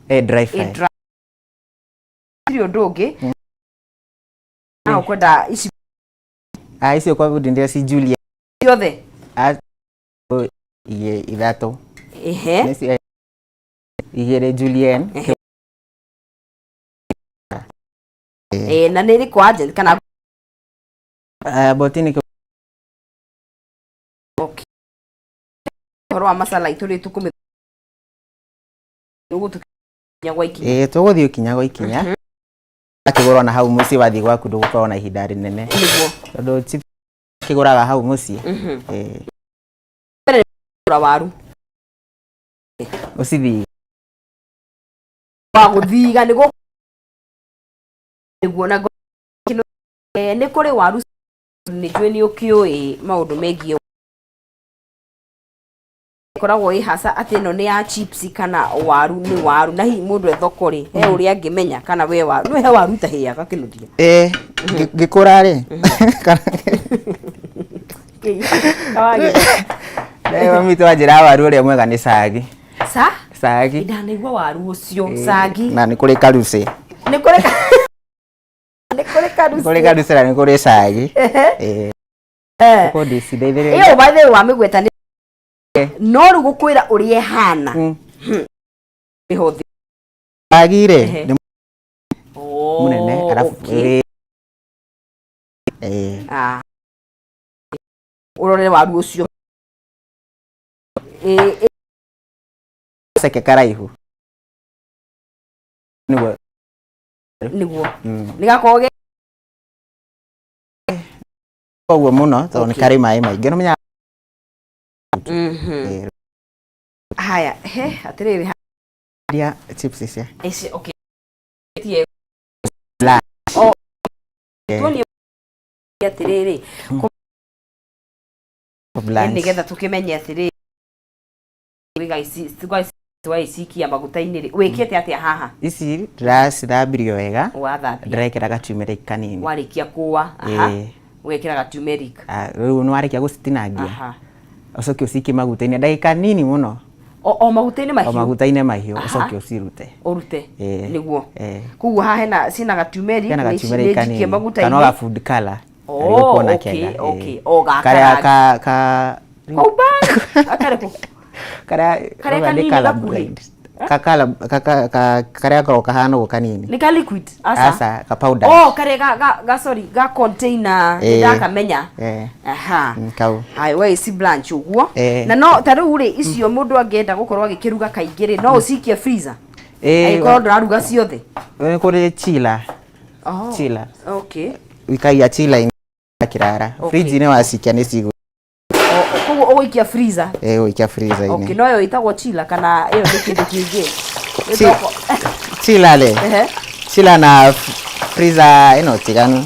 dry fry. Ndio ndoge. Na ukwenda ici. Icio kwa vundi ndio si Julian. Yothe. Iye ithato. Ehe. Igere Julian. Na niri kwa agent kana botini. Okay. Horo masala ituri tukumi. Nugu tukinya gwa ikinya. Tuguthi ukinya gwa ikinya. Akigorwa na hau muci wathi gwaku ndugukorwo na ihinda rinene. Niguo. Tondu chips kiguraga hau muci. Waru. Ucithi. Wa guthiga niguo na kino ni kuri waru ni jwe ni ukioi maundu megie koragwo i hasa ati no ni ya chips kana waru ni waru na hi mundu ethoko ri he uri angimenya kana we waru he waru ta hiaga kinudia gikura ri Leo mimi twajira waru uri mwega ni sagi sagi ndanaigua waru ucio sagi na ni kuri karuce ni kuri karuce ni kuri sagi ko disideire iyo bathe wa migweta ni no ru gukwira uri ehana bihothi agire munene arafu urore waru ucio seke karaihu niguo nigakoge ogwo muno to ni kari mai maingi no menya haya atiriri dia chips cia ese okay tie la toni atiriri ni getha tukimenya atiriri Twaisikia maguta-inĩ ri wikite atia haha ici ndĩracithambirio wega ndĩrekĩra gatumeric kanini warikia kuwa wekĩra turmeric rĩu nĩ warĩkia gũcitinangia ucoke ucikie maguta-inĩ ndagĩka nini mũno o maguta-inĩ mahiũ ucoke urute niguo kuguo haha hena cina gatumeric kanini maguta-inĩ kana ga food color okay ka akareko kare akoro kahana go kanini ni ka liquid asa ka powder kare ga container ndakamenya kau ai we si blanche uguo na no taru ri icio mundu angenda gukorwo agikiruga kaingiri no ucikie freezer ai ko ndaruga ciothe kuri chiller okay wikaia chiller ina kirara fridge ni wasikia ni sigu oikia freezer oikia freezer ine okay no yo itagwo chiller kana iyo ni kindu kingi chiller le chiller na freezer ino tiganu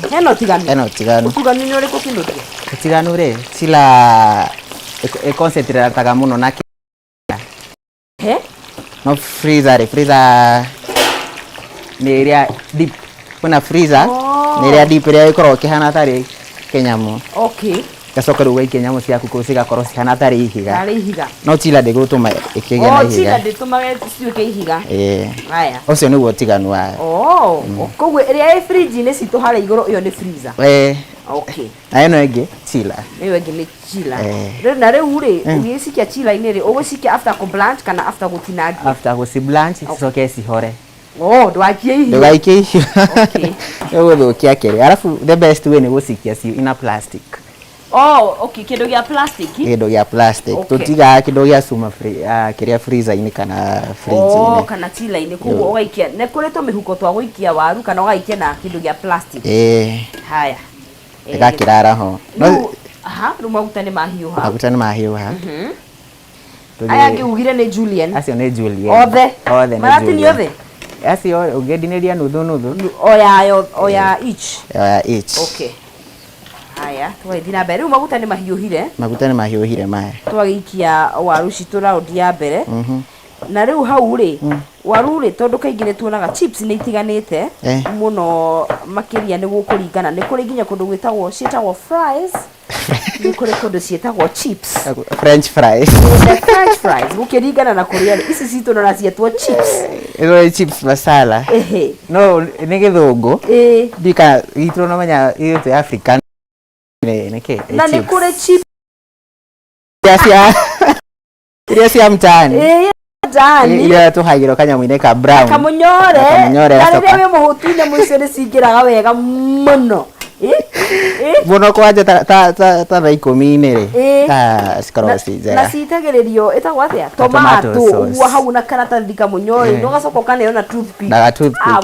utuganu ni uriko kinudia tiganu re chiller concentrate muno na no freezer ni area deep kuna freezer ni area deep area ikoro kihana tari kenyamu okay gacoka ruga ikinyamo ciaku ko cigakorwo cihana tari ihiga no chila de gutuma ikigena ihiga chila de tuma ciuke ihiga haya ucio niguo tiganu wa koguo ria fridge ni citu hara iguru iyo ni freezer okay na ino enge chila iyo enge ni chila na riu ri ugicikia chila ini ri ugucikia after ku blanch kana after gutinangia after go si blanch cicoke cihore ndwakie ihiga okay ewe thukia kiri alafu the best way ni gucikia cio ina plastic okay kindo gia plastic tutiga kindo gia suma kiria freezer ini kana fridge kana chiller ini kugo ugaikia ne kureto mihuko twa guikia waru kana ugaikia na kindo gia plastic haya igakirara ho no maguta ni mahiuha aya ngigire ni Julian acio ni Julian othe marati ni othe acio ungediniria nuthu oya each okay haya twaithina mbere maguta ni mahiuhire maya twagikia waru citu round ya mbere na riu hau ri waru ri tondu kaingi ni tuonaga chips ni itiganite muno makiria ni gukuringana ni kuri nginya kundu gwitagwo cietagwo fries ni kuri kundu cietagwo chips French fries French fries gukiringana na kuria ici citu na cietwo chips ero chips masala no ni githungu ndika gitu no manya iyo African ne ke na ni kuri chips cia mtaani Dani ya tu hagiro kanyamuine ka brown kamunyore na rire we muhutu-ine mwico ni cingiraga wega muno muno kwanja ta 10 ri cikoragwo ci njega na citagiririo itagwo atia tomato uguo hau na kana ta ndika munyore no gacoka kaneo na toothpick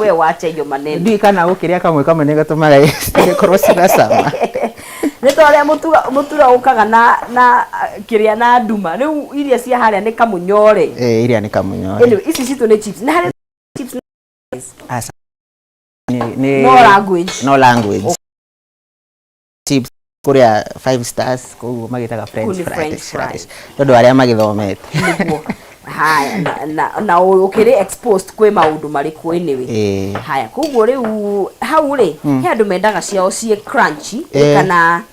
we wacha iyo manene ndi kana gukiria kamwe ni gatumaga ikorwo cina cama ni tore mutura ukaga na kiria na nduma riu iria cia haria ni kamunyore iria ni kamunyore eno ici citu ni chips na haria chips ni no language chips kuria 5 stars ko magitaga French fries tondu aria magithomete haya na ukiri exposed kwe maundu mariku anyway haya koguo riu hau ri he andu mendaga ciao cie crunchy kana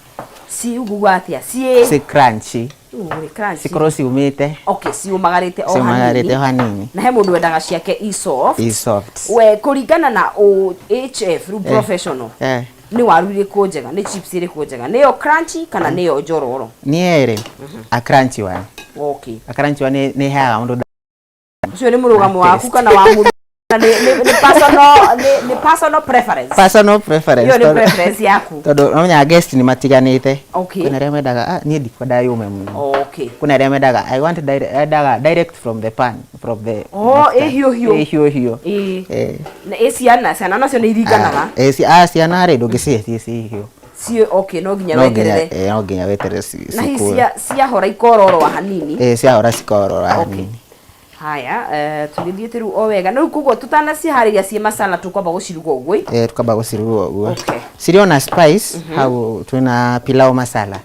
si ugugu atia si crunchy cikorwo ciumite ciumagarite o hanini na he mundu wendaga ciake soft we kuringana na OHF professional ni waru iriku njega ni chips iriku njega niyo crunchy kana niyo njororo ni ere a crunchy one a crunchy one ni haga mundu ucio ni murugamo waku kana wa mundu ni personal preference yo ni preference yaku tondu nomenya guest ni matiganite kuna ria mendaga ni ndikwenda yume muno kuna ria mendaga I want direct from the pan hiyo na ciana nacio ni iringanaga ciana ri ndungiciethie hiyo no nginya weterere no nginya weterere na cia hora ikororo hanini cia hora cikororo hanini haya tugithie tiru o wega no kugo tutanacihariria cie masala tukwamba guciruga ugwe tukamba guciruga ugwe cirio na spice hau twina pilau masala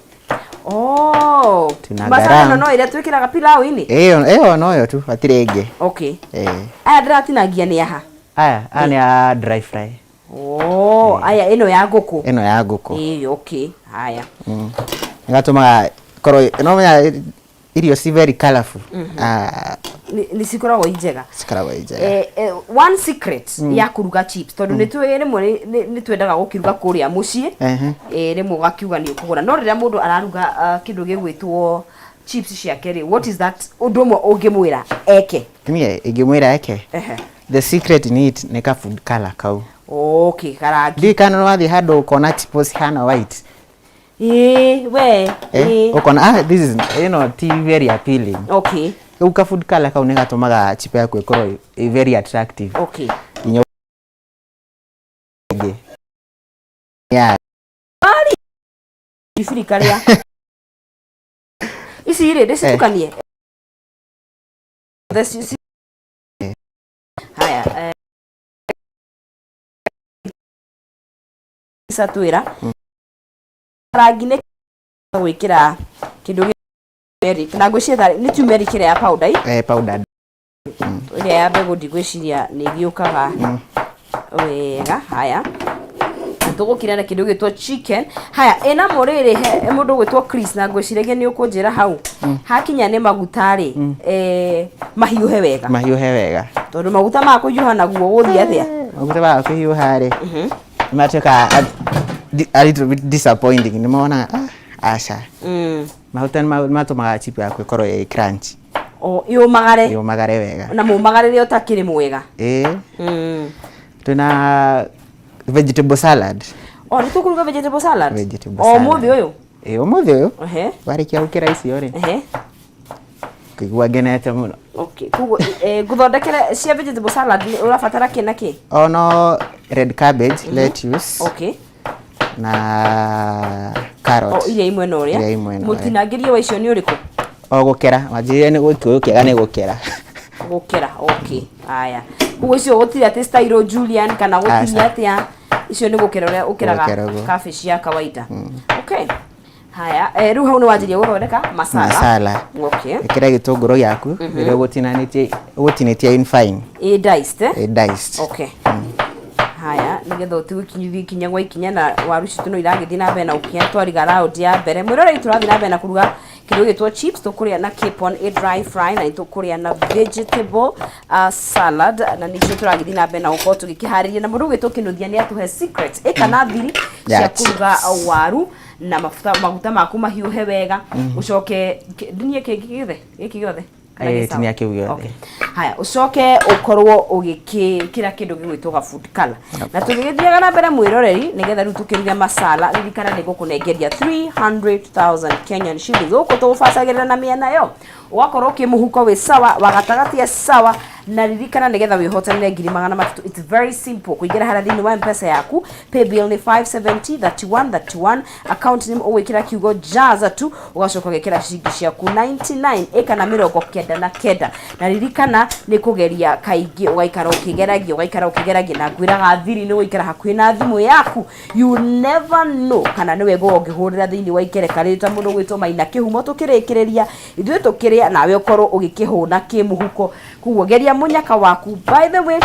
masala no ire twikiraga pilau ini no yo tu atirenge aya ndiratinangia ni aha aya ni a dry fry aya ino ya nguku haya ngatumaga koro no menya irio si very colorful ni sikoragwo njega one secret ya kuruga chips tondu ni twendaga gukiruga kuria mucii rimwe gakiuga ni ukugura no riria mundu araruga kindu gigwitwo chips ciake ri what is that undu mwe ungimwira eke nie ingimwira eke the secret in it ni ka food color kau karangi ndi kana no wathi handu ukona chips hana white ukona this is very appealing uka food color kau negatumaga chip yaku ikorwo very attractive ifirikaria isi ire ndicitukanie haya satwira rangi ne gwikira kindu turmeric na ngwiciria ni turmeric ya powder powder ile ya mbegu ndigwiciria ni giukaga wega haya tugukira na kindu gitwa chicken haya ena morere he mundu gwitwa Chris na ngwiciria ni ukunjira hau hakinya ni magutari mahiuhe wega tondu maguta ma kuyuha naguo guthi atia maguta ma kuyuha ri mateka a little bit disappointing ni maona asha mahutan matumaga chip yako ikorwo ya crunch yumagare wega na mumagarire utakiri mwega tuna vegetable salad nitukuruga vegetable salad muthi uyu muthi uyu warikia ukira icio ri kigwa genete muno kugo guthondekere cia vegetable salad urabatara kina ki no red cabbage lettuce na carrot ile imwe no ria mutinangirie wa icio ni uriku gukera wajire ni gukira ni gukera haya kugo icio gutiri ati style Julian kana gutiri atia icio ni gukera uria ukiraga cafe cia kawaida Haya, riu hau ni wanjirie guthondeka masala. Okay. Ikira gitunguru yaku, ire gutinatie in fine. Diced. Okay. Haya, nigetha utigikinyithie ikinya gwa ikinya na waru citu no iragithii na mbere na ukinya twariga round ya mbere. Mwirore iturathi na mbere na kuruga kindu gitwa chips, tukuria na capon a dry fry na tukuria na vegetable salad na nicio turagithii na mbere na uko tugikihariria na mundu gitwa kinuthia ni atuhe secret kana thiri cia kuruga waru na maguta maku mahiuhe wega ucoke ndinie giki giothe tinia kiu giothe. Okay. Haya, ucoke ukorwo ugikira kindu gigwitwa food color na tugigithiaga na mbere mwiroreri nigetha riu tukiruga masala ririkana ni gukunengeria 300,000 Kenyan shillings uko tufacagirira na miena yo ugakorwo kimuhuko wi sawa wagatagati sawa na ririkana nigetha wihotanire 300,000. It's very simple kuingira hara thini wa mpesa yaku, pay bill ni 570 31 account name uwikira kiugo jaza tu ugacoka ugekira ciringi ciaku 99 ekana mirongo kenda na kenda na ririkana ni kugeria kaingi ugaikara ukigeragia na ngwiraga thiri ni uikara hakuhi na thimu yaku. You never know kana ni wego ungihurira thini wa ikereka rita mundu gwitwo Maina Kihumo tukirikireria ithuĩ tukiria nawe ukorwo ugikihuna kimuhuko kuguo geria munyaka waku. By the way,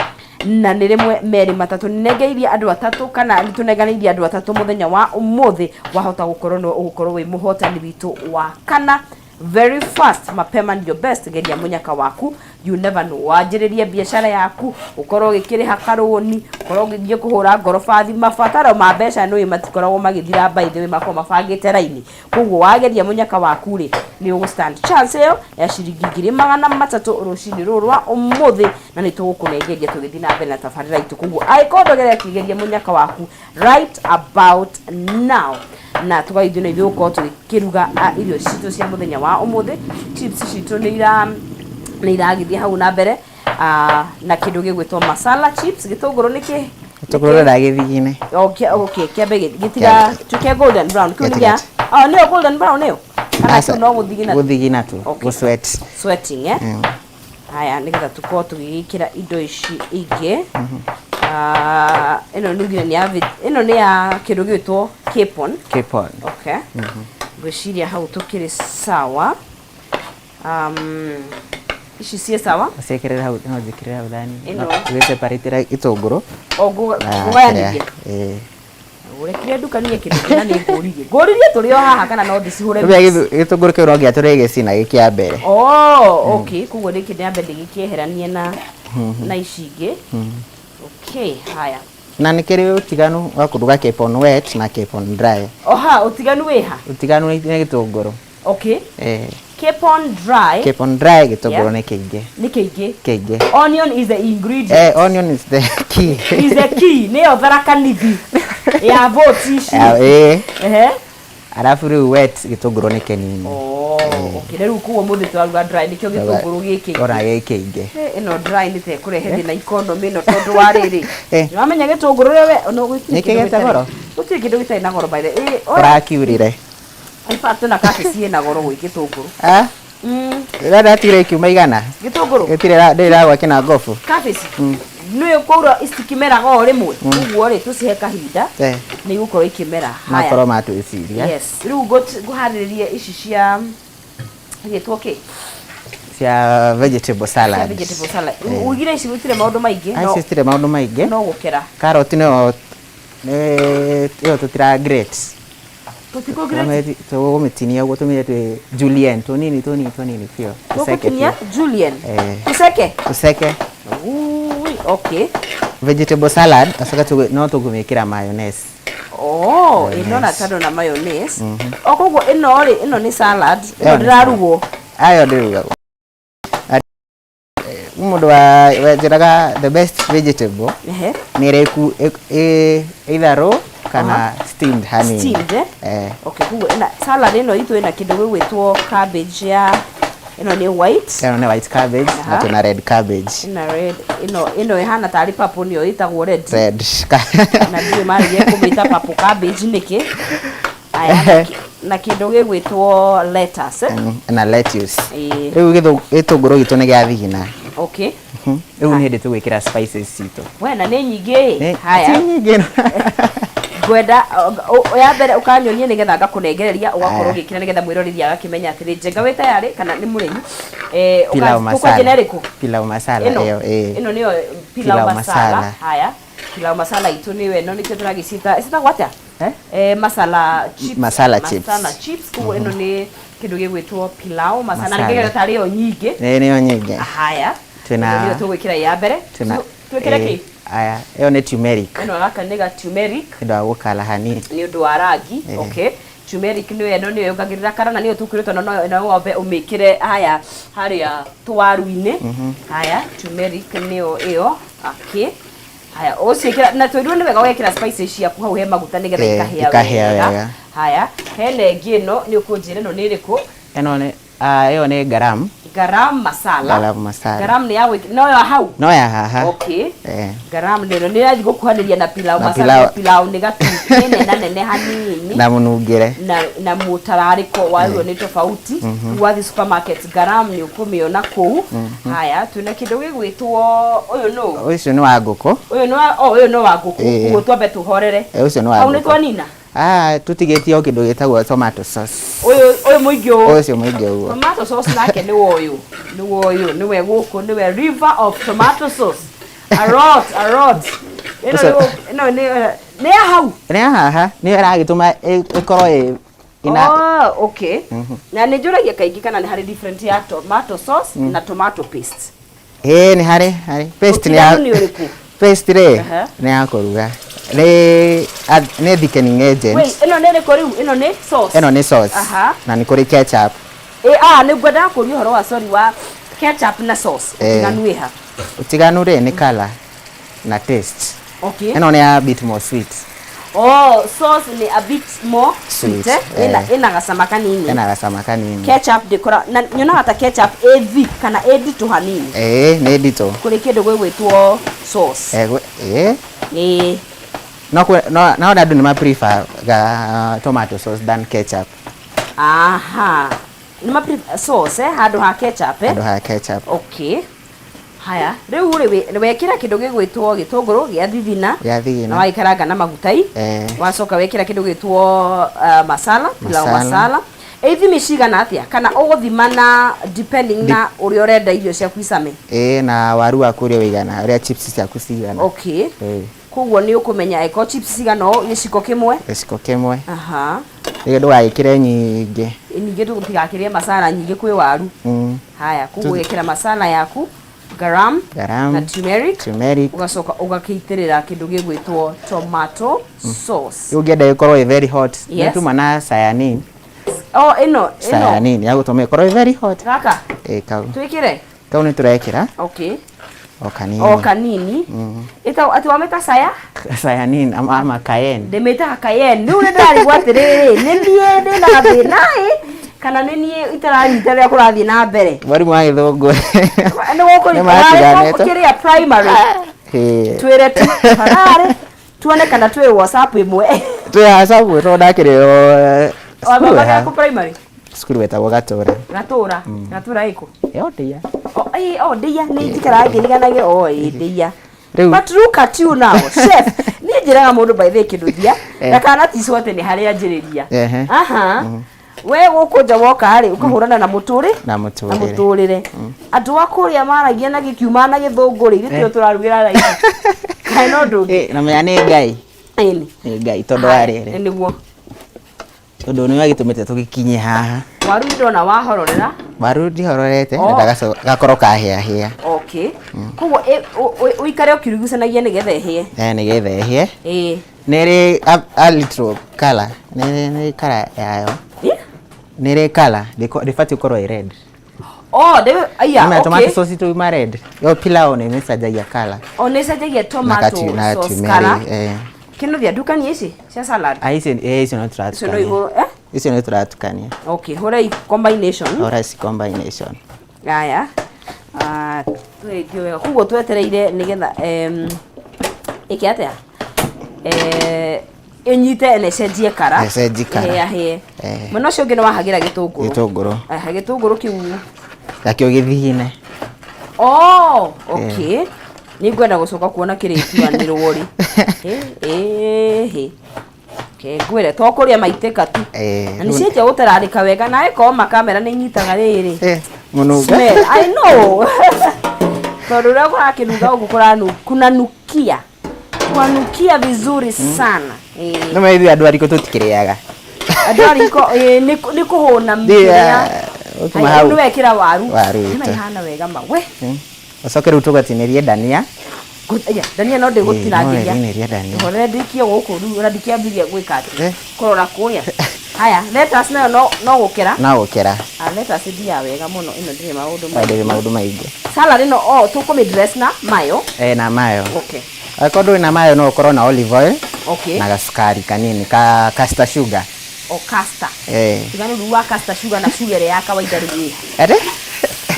na nä rä mwe merä matatå nengeire andå atatå kana nä tå nenganäirie andå atatå må thenya wa umuthi wahota gå korwo wä må hotani witå wa kana. Very fast, mapema ndio best. Geria munyaka waku, you never know, wanjiririe biashara yaku ukorwo gikiriha karoni ukorwo githie kuhura ngorobathi mabataro ma mbeca no imatikoragwo magithira by the way mako mabangite raini. Koguo wageria munyaka waku ri ni ugu stand chance yo ya ciringi 300 rucini rurwa umuthi na ni tugukunengeria tugithi na mbere na tabarira itu. Koguo aikondo geria kigeria munyaka waku right about now na tugaithio na ithuĩ gũkorwo tũgĩkĩruga irio citũ cia mũthenya wa ũmũthĩ. Chips citũ nĩ iragithia hau na mbere na kĩndũ gĩgwĩtwo masala chips. Gĩtũngũrũ nĩkĩ? Gĩtũngũrũ ndagĩthigine. Okay, kĩambe gĩtiga tuke golden brown. Kĩu nĩyo golden brown nĩyo? Kana tu no gũthigina? Gũthigina tu. Gũsweat. Sweating haya nĩgetha tũkorwo tũgĩgĩkĩra indo ici ingĩ. Ino nĩ ya kĩndũ gĩtwo capon. Okay. Ngwĩciria hau tũkĩrĩ sawa. Ici cie sawa? Ũcekĩrĩre hau, no njĩkĩrĩre hau thani. Ũgĩseparĩtĩra gĩtũngũrũ. Ngũgayanirie. Ũrekire nduka nĩ kĩndũ kĩna nĩ ngũririe tũrĩ o haha kana no ndĩcihũre. Gĩtũngũrũ kĩu no ngĩatũre gĩcina gĩkĩa mbere. Okay, koguo nĩ kĩndũ nyambe ndĩgĩkĩeheranie na ici ingĩ. Okay, haya. Na nĩ kĩrĩ ũtiganu wa kũruga capon wet na capon dry. Ũtiganu wĩ ha? Ũtiganu nĩ gĩtũngũrũ. Okay. Capon dry. Capon dry gĩtũngũrũ nĩ kĩingĩ. Nĩ kĩingĩ. Kĩingĩ. Onion is the ingredient. Onion is the key. Is the key. Nĩyo tharakanithi ya vote ici. Arafu rĩu wet gĩtũngũrũ nĩ kĩnini. Okay, rĩu kuo mũthĩ twaruga dry nĩkĩo gĩtũngũrũ gĩkĩ. Ona gĩkĩingĩ. Ĩno dry nĩ tekũrehe thĩna economy ĩno tondũ wa rĩrĩ. Nĩwamenya gĩtũngũrũ rĩu no gĩkĩgĩte goro. Gũtirĩ kĩndũ gĩtarĩ na goro by the way. Ũrakiurire. In fact na kabici ĩna goro gwĩ gĩtũngũrũ. Ratire kiuma igana. Gĩtũngũrũ. Gĩtirĩ ndĩragwa kĩna ngobu. Kabici. Nĩyo kwaura istikimeraga o rĩmwe. Ũguo rĩ tũcihe kahinda. Nĩ igũkorwo ikĩmera. Haya. Makorwo matwĩciria. Yes. Rĩu ngũharĩrĩrie ici cia gĩtwo kĩ? Cia vegetable salad. Vegetable salad. Ugire ici gũtirĩ maũndũ maingĩ. No. Ici citirĩ maũndũ maingĩ. No gũkera. Carrot no ĩyo tũtira grate. Tũtiko grate. Tũgũmĩtinia ũguo tũmĩte julienne tũnini biũ. Tũgũtinia julienne. Tuseke. Okay. Vegetable salad no tũgũmĩkĩra mayonnaise. Ĩno na tando na mayonnaise. Koguo ĩno nĩ salad. Ĩno ndĩrarugwo. Ayo ndĩrugagwo. Mũndũ wa njĩraga the best vegetable. Nĩ reku either raw kana steamed honey. Steamed. Okay, koguo salad ĩno itũ ĩna kĩndũ gĩgwĩtwo cabbage ya ino ni white. Ino ni white cabbage na tuna red cabbage. Ina red. Ino ihana tari purple niyo itagwo red. Red. Na ndiye mari kumita purple cabbage niki. Aya na kindu gigwitwo lettuce. Na lettuce. Riu gitunguru gitu ni giathigina. Okay. Riu ni hindi tugwikira spices cito. Wena ni nyingi. Haya. Ti nyingi. ngwenda ya mbere ukanyonie nigetha ngakunengereria ugakorwo gikira nigetha mwirorithia agakimenya atiri njenga we tayari kana ni murimi pilau masala ino niyo pilau masala haya pilau masala itu niwe no nikyo turagicita gwata masala chips kuo ino ni kindu gigwitwo pilau masala ngegera tari yo nyingi niyo nyingi haya niyo tugwikira ya mbere twikire ki aya iyo ni turmeric ino gaka ni ga turmeric ndo agukala hanini ni undu wa rangi okay turmeric niyo eno niyo ugagirira karana niyo tukirito no ngombe umikire haya haria twaru-ini haya turmeric niyo iyo okay haya usikira na twirwo ni wega wekira spices ciaku hau he maguta nigetha ikahia wega haya hele ngino ni ukunjire no niriku eno ni iyo ni garam masala garam ni yawe no ya hau no ya haha okay garam ndero ni yathi gukuhaniria na pilau masala pilau ni gatu nene hanini na munungire na mutarariko wayo ni tofauti wathi supermarket garam ni ukumiona ku haya tuna kindu gigwitwo uyu ni wa nguku uyu no wa nguku ugu twambe tuhorere uyu ni wa au ni twanina tutigetie kindu gitagwo tomato sauce uyu muingi uyu muingi uwo tomato sauce nake ni woyu niwe guku niwe river of tomato sauce a lot ino ni hau ni haha ni iragituma ikoro ina okay na ni juragia kaingi kana ni hari different ya tomato sauce na tomato paste ni hari paste ni ya paste ni ya kuruga ni thickening agent wait ino ni riu ino ni sauce na ni kuri ketchup ni ngwenda kuri horo wa wa ketchup na sauce utiganu iha utiganu ni color na taste okay ino ni a bit more sweet sauce ni a bit more sweet ina gasama kanini ketchup dekora na nyona hata ketchup evi kana edito hanini ni edito kuri kindu gwitwo sauce no andu ni ma prefer tomato sauce than ketchup ni ma prefer sauce handu ha ketchup okay haya riu ri wekira kindu gigwitwo gitunguru gia thithina na waikaranga na magutai wacoka wekira kindu gitwo masala pilau masala ithimi cigana atia kana uguthimana depending na uri urenda irio ciaku icame na waru waku uri wigana uri chips ciaku cigana okay kuguo ni ukumenya eko chips cigana giciko kimwe ndu wagikire nyingi tutigakirie masala nyingi kwi waru haya kuguo wekira masala yaku garam na turmeric ugacoka ugakiitirira kindu gigwitwo tomato sauce ugenda ikorwo very hot netuma na cyanine cyanine ya gutuma ikorwo very hot kaka kau twikire kau ni turekira okay o kanini ita ati wameta cyanine ama cayenne ndemeta cayenne ni ndari gwatiriri ni nie na thinae kana nini itaranyita ria kurathie na mbere bari mwa githungu ndo goko kiria primary twire harare tuone kana twi WhatsApp imwe twi WhatsApp to ndakiriro baba ku primary skuru wetagwo gatura iko ndia ndia ni tikara ngiriganage ndia but look at you now chef ni njiraga mundu by the kinduthia na kana ticote ni haria njiriria we gukunja woka hari ukahurana na muturire andu akuria maragia na gikiuma na githunguri gitio turarugira raithi kai no ndungi na menya ni ngai ni ngai tondu arire niguo tondu ni wagitumite tugikinye haha waru ndona wahororera waru ndihororete gakoro kahia okay kugo uikare ukirugusanagia nigetha ehie nigetha ehie nere a little color nere color yayo nere color difati ukorwo red okay tomato sauce tu ma red yo pilau ni mesajagia color nesajagia tomato sauce color kino vya dukani ici cia salad ici no turatukania ici no turatukania okay hora combination aya twetio kugo twetereire nigetha ikiatea enyite necenjie kara he muno cio ngino wahagira gitunguru kiu yakio githine okay ni ngwenda gucoka kuona kirituanirwo ri ke ngwire to kuria maiteka tu na ni cie gutararika wega na eko makamera ni nyitaga riri munuga I know tondu ria kurakinuga ugu kunanukia kwanukia vizuri sana no maithi andu ariko tutikiriaga andu ariko ni kuhuna mbiria ukimahau ni wekira waru ni ihana wega mawe ucoke riu tugatinerie dania dania no ndigutinangiria dania hore ndikie guku riu ora ndikiambiria gwika ati korora kuria haya lettuce nayo no gukera lettuce ndia wega muno ino ndire maundu maingi salad no tukumi dress na mayo na mayo okay akodo na mayo no ukorwo na olive oil okay na gasukari kanini ka castor sugar castor tigano ruwa castor sugar na sugar ya kawaida ri ate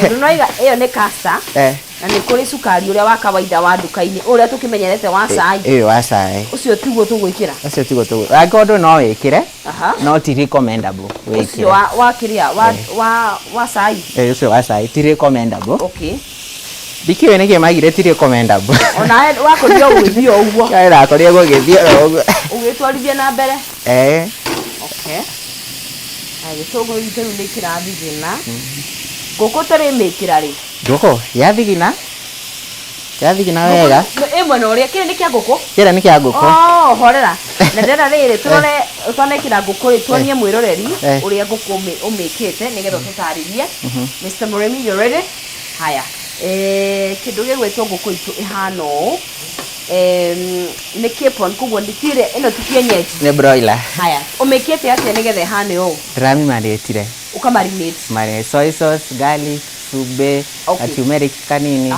ndonoiga iyo ni castor na ni kuri sukari uria wa kawaida wa nduka-ini uria tukimenyerete wa cai wa cai ucio tiguo tugwikira akodo no wikire no ti recommendable wikire wa kiria wa cai ucio wa cai ti recommendable okay dikiwe nige magire ti recommendable ona wakorio gwithio uguo kaira akorio gwithio uguo ugitwarithia na mbere okay ai togo iteru ni kirathigina goko tare mekira ri goko yathigina wega emwe no ria kire ni kia goko horera na ndera riri turore twanekira goko ri tuonie mwiroreri uria goko umikite nigetha tutaririe Mr. Muremi you ready haya kindu gigwetwo ngũkũ itu ihana ũũ ni capon kuguo ndikire ino tikienyeji ni broiler haya umekete atia nigetha ihane ũũ drami maritire ukamarinate soy sauce garlic sube turmeric kanini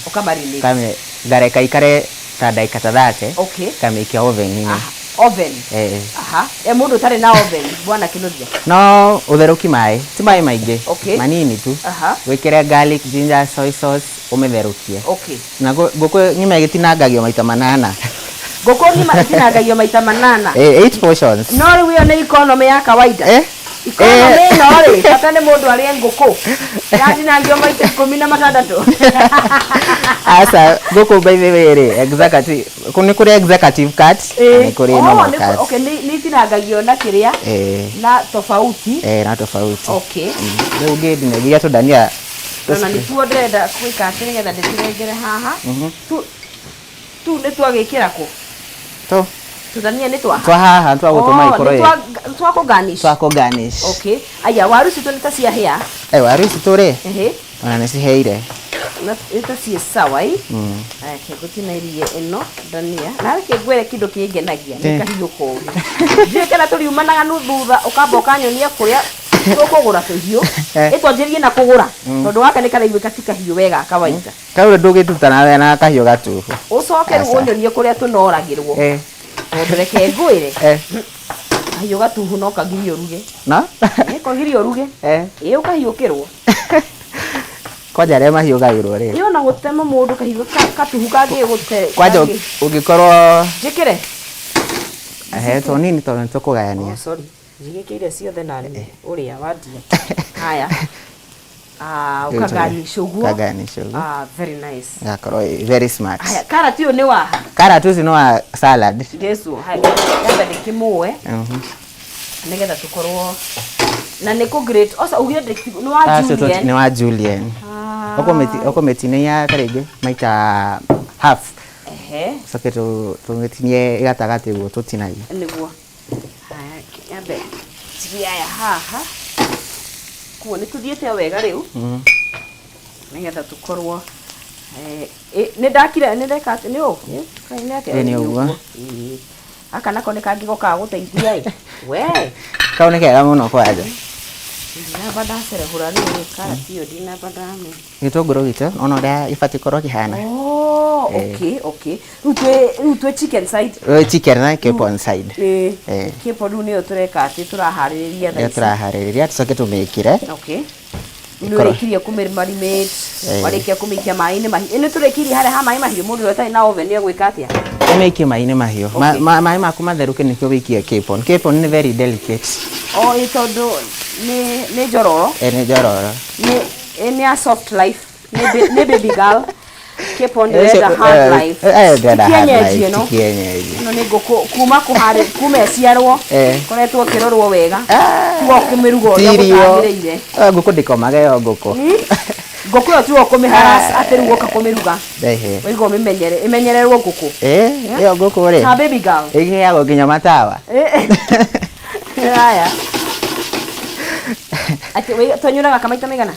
ukamarinate kame gareka ikare ta dakika ta 30 kameikia oven-ini oven mundu tare na oven bwana kinuthia no utheruki mai ti mai maingi manini tu wikire garlic ginger soy sauce umetherukie na goko nyima gitinangagio maita 8 goko nyima gitinangagio maita 8 8 portions no riu ni economy ya kawaida economy no ri tata ni mundu ari ngoko yatinangio maita 16 asa goko by the way ri executive kuni kuri executive cut ni kuri normal cut okay ni tinangagio na kiria na tofauti na tofauti riu ngedi ne giya to dania na ni tuo ndenda kwika ati nigetha nditirengere haha tu ni twagikira ku tudania ni twa haha twagutuma ikoro ye twako garnish okay aya waru citu ni ta cia hia waru citu ri ona ni ciheire na ita cia sawa aya kegutina irie ino dania na kegwere kindo kingenagia ni kahiu ko je kana turiumanaga nu thutha ukamba ukanyonia kuria tukugura tuhiu itwanjirie na kugura tondu waka ni kana igwika kahiu wega kawaida kaure ndugitutana we na kahiu gatuhu ucoke unyonie kuria tunoragirwo ndreke ngwire kahiu gatuhu no kagirio ruge na kagirio ruge ukahiukirwo kwaja re mahiu gairwo ri yo na gutema mundu kahiu katuhu kagi gute kwaja ugikorwo jikire to nini to tukugayania sorry jigikire ciothe na ni uria wadia haya ukaganisha uguo very nice yakorwo very smart haya carrot yo ni wa carrot uzi no wa salad yesu haya yamba ndikimue nigetha tukorwo na niko great osa ugire ni wa Julian okometinia ya karege maita half soketo tumetinie gatagati guo tutinagia niguo haya yambe tia ya haha kuo ni tuthiete wega riu nigetha tukorwo ni ndakira ni ndeka ni o ni ate ni uguo aka nako ni kangigoka guteithia we kaone kega muno kwaje ndina bada sere hurani karati yo dina bada me gitunguru gito ono da ifati korwo kihana okay rutwe chicken side chicken na capon side capon ni tureka ati turahariria tucoke tumikire ni urekirie kumarinate warikia kumikia mai-ini mahiu ni turekirie hare ha mai mahiu mundu yote na oven ni gwika atia umeikie mai-ini mahiu mai maku matheruke nikio wikie capon ni very delicate itondo ni jororo ni jororo ni a soft life ni baby girl kepo ndĩrenda hard life. Ndĩrenda hard life, no? Kienyeji. No nĩ ngũkũ kuma kũharĩ kuma ciarwo. Koretwo kĩrorwo wega. Tuo kĩmĩrugo ũrĩa gũtagĩrĩire. Ngũkũ ndĩkomaga yo ngũkũ. Ngũkũ yo tuo kũmĩharas atĩ rĩu gũka kũmĩruga. Wĩigo imenyererwo ngũkũ. Yo ngũkũ rĩ. Ha baby girl. Ĩgĩagwo nginya matawa. Haya. Ati we tonyuraga kamaita maigana?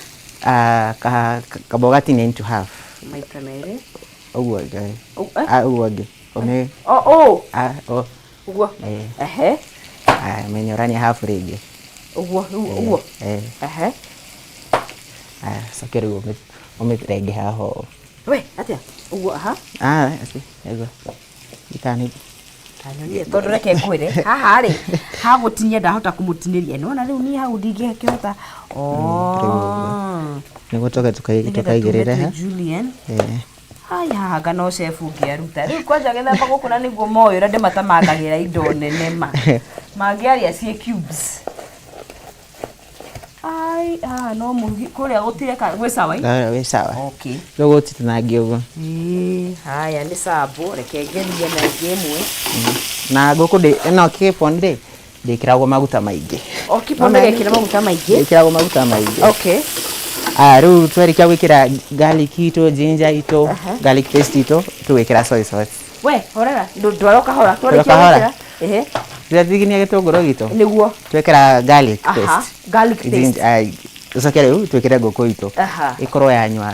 Kaboga tini into half. Maita mere. Uguo ngai. Uguo ngi. Ome. Uguo. Menyorani half rigi. Uguo. Sakero ome regi haho. We, atia. Uguo asi. Ego. Itani. Tondũ reke ngwĩre haha rĩ hagũtinia ndahota kũmũtinĩria nĩ wona rĩu niĩ hau ndingĩhota nĩguo toke tukaigĩrĩre ha Julian haya ngano chef ũngĩaruta rĩu kwanja gĩthamba gũkũ na nĩguo moĩ ũrĩa ndĩmatamangagĩra indo nene mangĩaria ciĩ cubes no mũrugi kũrĩa gũtire gwĩ sawa gwĩ sawa okay rĩu gũtitinangia ũguo haya nĩ sambo reke ngerie na ĩmwe na ngũkũ no kĩponi rĩ ndĩkĩragwo maguta maingĩ kĩponi gĩkĩra maguta maingĩ ndĩkĩragwo maguta maingĩ okay rĩu twarĩkia gwĩkĩra garlic itũ ginger itũ garlic paste itũ tũgwĩkĩra soy sauce we horera ndwara kahora twarĩkia gwĩkĩra Tũtiginia gĩtũngũrũ gitũ nĩguo twĩkĩra garlic paste garlic paste ũcoke rĩu twĩkĩre ngũkũ itũ ĩkorwo yanyua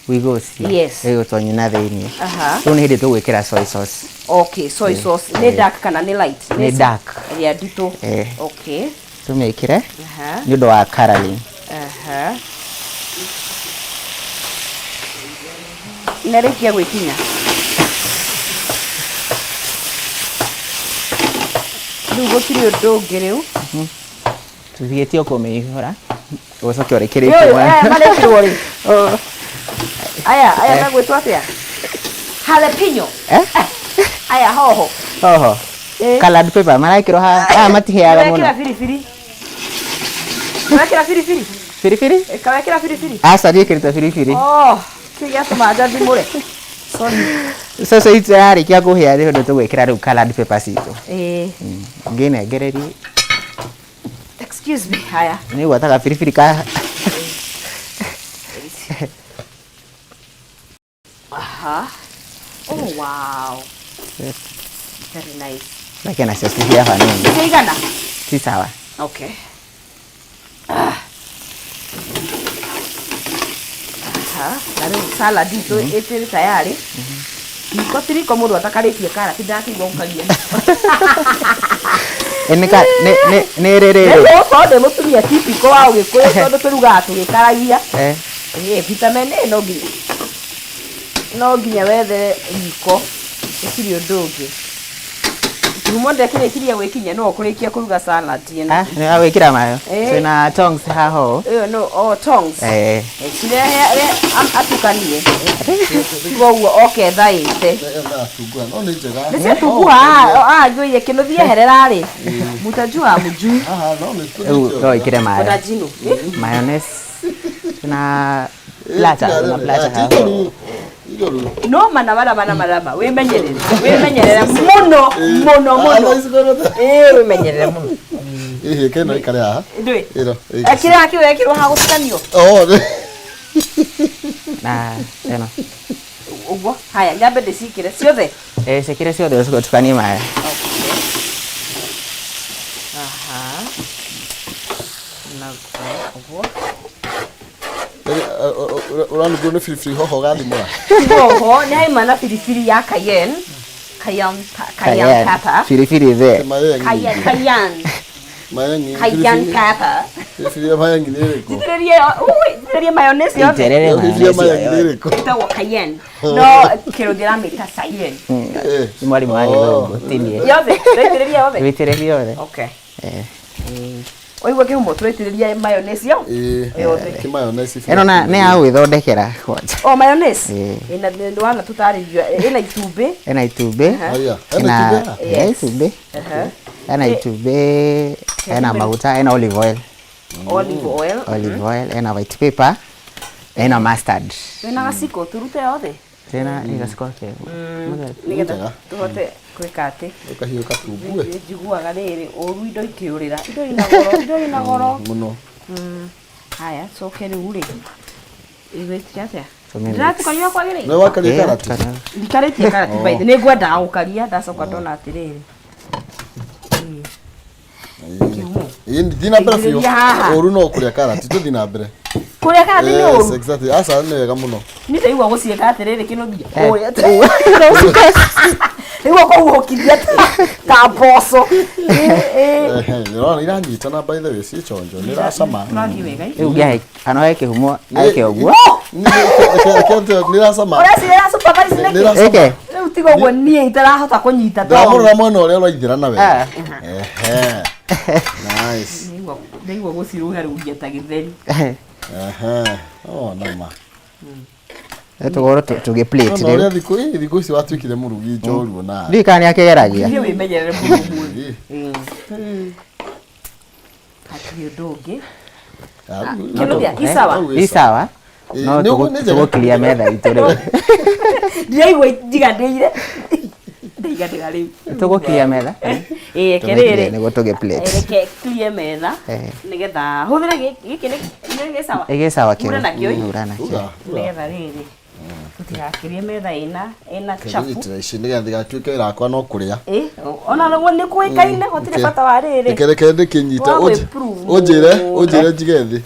wĩigũ ũcio rĩu tonyuna thĩinĩ rĩu nĩ hĩndĩ tũgwĩkĩra soy sauce okay soy sauce nĩ dark kana nĩ light nĩ dark ĩrĩa nditũ okay tũmĩkĩre nĩ ũndũ wa coloring nĩrĩkia gwĩkinya rĩu gũtirĩ ũndũ ũngĩ rĩu tũthigĩtie kũmĩihũra ũcoke ũrĩkĩrĩte marĩkĩrwo rĩ aya megwĩtwo atĩa jalapeno aya hoho colored paper marekĩrwo haha matiheaga mũno kawekĩra biribiri biribiri kawekĩra biribiri aca ndiĩkĩrĩte biribiri kĩu gĩatũma njathimũre Sasa itu yarĩkia kũhĩa rĩu nĩ tũgwĩkĩra rĩu colored paper citũ ngĩnengererie excuse me haya nĩ gwataga biribiri ka oh wow very nice lakini nasisitiza hapa nini kĩigana si sawa okay na rĩu salad itũ ĩtĩ tayari iko tiriko mũndũ atakarĩtie karati ndakĩigua ũkagia nĩ rĩrĩ tondũ mũtumia tipiko wa ũgĩkũyũ tondũ tũrugaga tũgĩkaragia vitamin no nginya wethe riko ũtirĩ ũndũ ũngĩ Tumo ndekĩrĩkirie gwĩkinya no kũrĩkia kũruga salad ĩno. Nĩ gwĩkĩra mayo. Twĩna tongs haho. No, tongs. Cirehe atukanie. Woguo oketha ite. No nĩ njega. Nĩ tungua ngũire kĩnuthie herera rĩ. Mutajua mujui. No nĩ no ikire mayo. Kuna jino. Mayonnaise. Tuna plata haho. No mana wimenyerere muno wimenyerere muno keno ikare haha ekirwo ha gũtukanio na eno uguo haya nyambe ndĩcikĩre ciothe cikĩre ciothe ũcoke ũtukanie maĩ uguo Uranugwo nĩ biribiri hoho gathimũra. Hoho nĩ haima na biribiri ya cayenne pepper. Biribiri there. Cayenne pepper. Biribiri ya mayangi nĩ ĩrĩkũ? Itĩrĩrie mayonnaise yothe. Biribiri ya mayangi nĩ ĩrĩkũ? Ĩtagwo cayenne. No kĩrũthi aramĩta cayenne. Nĩ mwarimũ wa gĩthũngũ tinie. Yothe tũitĩrĩrie yothe. Tũitĩrĩrie yothe. Okay. Oigua kĩhumo tũitĩrĩria mayonnaise yothe. Kĩ mayonnaise. Ĩno nĩ ya gwĩthondekera kwanja. Mayonnaise. Ĩna nĩwana tũtarĩrio ĩna itumbĩ. Ĩna itumbĩ. Ĩna itumbĩ. Ĩna itumbĩ. Ĩna maguta. Ĩna olive oil. Olive oil. Ĩna white pepper. Ĩna mustard. Ĩna gaciko turute yothe. Tena igaciko ke. Nigetha tuhote gwika ati. Ukahiyo katumbue. Njiguaga riri oru indo ikiurira. Indo ina goro. Muno. Haya, coke riu ri. Igwĩtia atĩa? Ndĩratukania kwagĩrĩire? Nĩ wakaria karati? Ndikarĩtie karati baithe. Nĩ ngwendaga gũkaria ndacoka ndona atĩrĩrĩ. Thiĩ na mbere biũ. Ũru no kũrĩa karati, tũthiĩ na mbere. Kũrĩa karati nĩ ũru? Yes, exactly. Aca nĩ wega mũno. Nĩ ndaigua gũciĩka atĩrĩrĩ kĩnũthia. Ũrĩa nĩguo kũhuhũkithia ta mboco. Nĩrona iranyitana by the way ciĩ chonjo nĩ iracama. Rĩu ngĩahe anoe kĩhumo ake ũguo. Nĩ iracama. Ũreciria supervise nĩkĩ? Eke. Rĩu tiga ũguo niĩ itarahota kũnyita tondũ. Ndamũrora mwena ũrĩa ũraithĩrana wega. Nice. Ndaigua gũcirugarugia ta gĩtheri. Nama. Tugoro tuge plate rĩu. Nĩ thikũ ici watuĩkire mũrugi njorua na. Ndikani akĩgeragia. Nĩ wĩmenyerere mũrugi. Hatirĩ ũndũ ũngĩ. Kĩnũthia isawa. No tũgũkiria metha itũ rĩu. Ndiraigua njiganĩire. Ndaiganĩra rĩu. Tũgũkiria metha. Kĩrĩrĩ. Nĩguo tuge plate. Reke kirie metha. Nĩgetha hũthĩre gĩkĩ nĩ gĩcawa. Gĩcawa kĩu. Hura nakĩo. Nĩgetha rĩrĩ. Tutigakirie metha ĩna chafu. Ici nĩgetha igatuĩke irakwa no kũrĩa. Ona nĩ kũĩkaine gũtirĩ bata wa rĩrĩ. Reke ndĩkĩnyite ũnjĩre njige thĩ.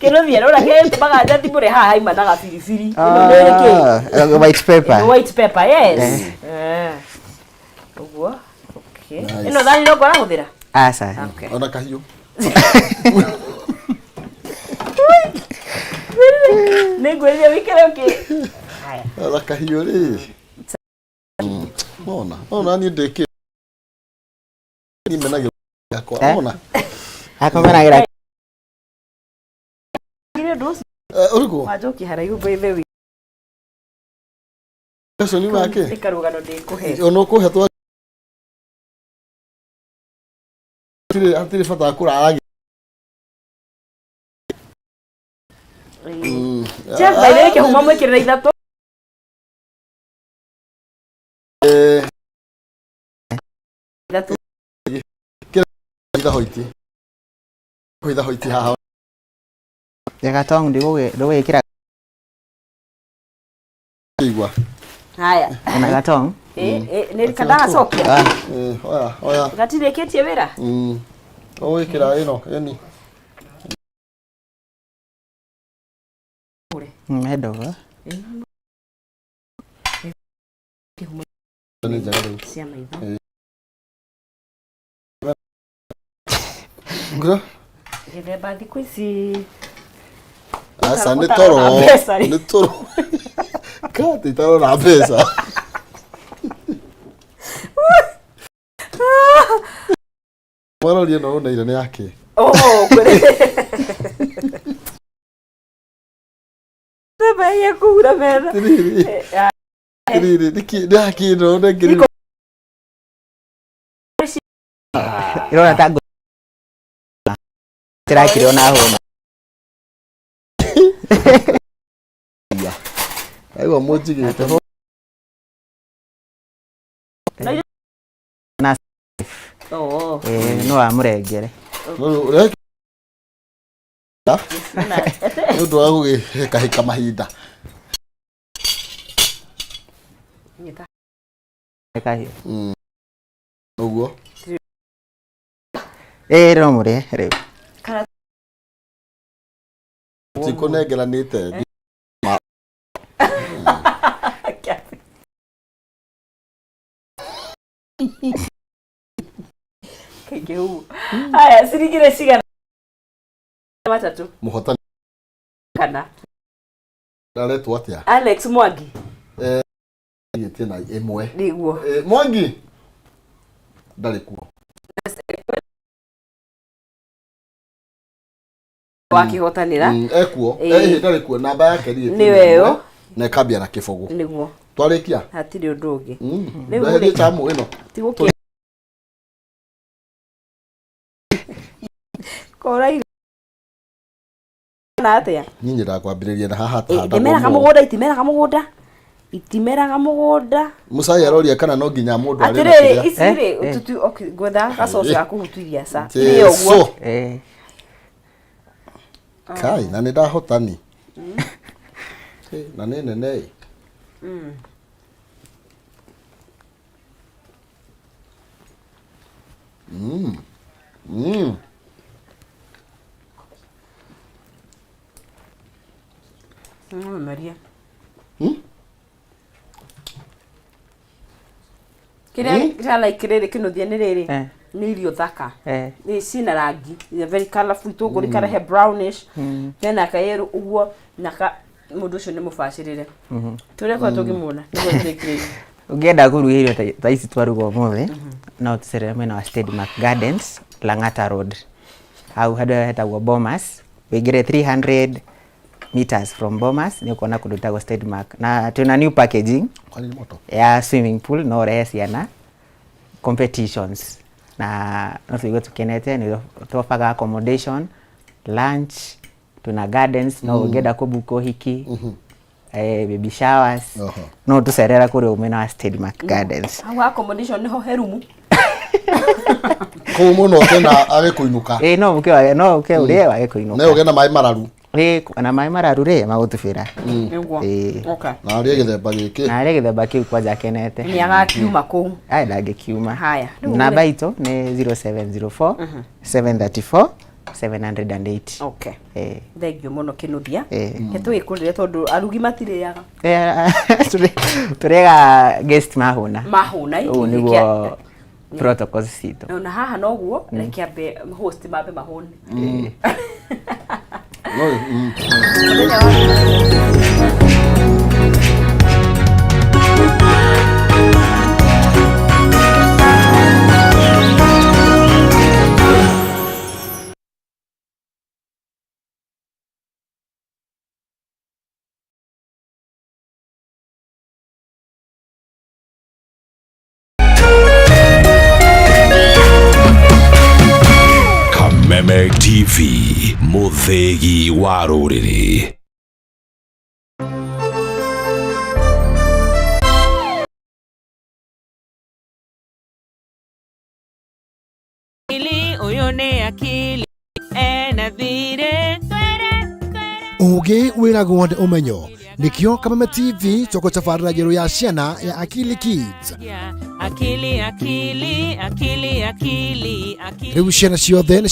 Kĩnũthia rora kĩmbaga njathi mũrĩ haha haima na gabiribiri. White pepper. White pepper, yes. Ũguo. Okay. Ĩno thani no ngora hũthĩra? Aca. Ona kahiũ. Nĩngwĩrire wĩkĩre ũkĩ. Haya. Ona kahiũ rĩ. Ona niĩ ndĩkĩ. Nimenagĩra yakwa. Ona. Akomenagĩra. Ũrĩkũ? Wajoki haraihu by the way. Eso ni make. Ikarugano ndĩkũhe. Ona ũkũhe twa. Atire bata kũra. Chef baile ke huma mwĩkĩrĩra ithatũ. Ithatũ. Kĩra hoiti haha. Yagatong ndĩgũgĩkĩra. Igua. Haya. Ona gatong. Nĩ kandaga cokia. Oya. Gatirĩkĩtie wĩra. Ũgwĩkĩra ĩno, yani. Medogo. Nĩ njega rĩu. Cia maitho. Ngura? Gĩthemba thikũ ici. Asa nĩ toro. Nĩ toro. Kati itarona mbeca. Mwarori ĩno ũneire nĩ yake. Kwere. Nĩbaiye kũhura metha. Nĩ yake ĩno nengĩrĩ. Irona tango. Tirakire ona homa. Aigua mũnjigĩte. Na no amurengere. Nĩ ũndũ wa gũgĩhĩkahĩka mahinda. Ũguo. No mũrĩe rĩu. Tikũnengeranĩte. Kĩu. Haya, cirigire cigana. Matatũ. Mũhotani. Kana. Ndaretwo atĩa? Alex Mwangi. Gĩtĩ na ĩmwe. Nĩguo. Mwangi. Ndarĩ kuo. Wakĩhotanĩra. Ekuo. Ndarĩ kuo namba yake rĩ. Nĩwe yo. Na ikambia na kĩbũgũ. Nĩguo. Twarĩkia. Hatirĩ ũndũ ũngĩ. Rĩu nĩ tamu ĩno. Tigũkĩ. Korai. na atia ni njira kwambiriria na haha itimeraga mugunda Musa yaroria kana no nginya mundu ari na isire tutu gwetha gacoco ya kuhutuiria sa ni ogwo kai na nda hotani na nene Maria kira like kirere kinuthia ni riri ni irio thaka ni cina rangi very colorful itunguri karahe brownish then akayeru uguo naka mundu ucio ni mubacirire tureko tugimuna niguo ndikire Ugenda kuruga irio ta ici twaruga umuthi no tucere mwena wa State Mark Gardens Lang'ata Road au hetagwo Bomas wigire 300 meters from Bomas ni kuona kundu tagwo State Mark na tuna new packaging ya swimming pool no ciana competitions na no tuigo tukenete ni tofaga accommodation lunch tuna gardens no ugenda kubuko hiki baby showers no tucerera kuri umena wa State Mark Gardens au accommodation niho herumu ko muno tena age kuinuka no uke uri wa kuinuka ne ugenda mai mararu na mai mararu magutubira okay na ari githemba giki kwaja kenete ni agakiuma ku ai ndagikiuma haya namba ito ni 0704 734 708 okay thengio muno kinuthia tugikurire tondu arugi matiriaga turega guest mahuna niguo protocols cito na haha noguo rekiambe host mabe mahuni Meme TV muthegi wa ruriri uyone akili ena thire ugi wiragwo ndi umenyo nikio Kameme TV toko tafarira jeru ya ciana ya Akili Kids akili riu ciana ciothe ni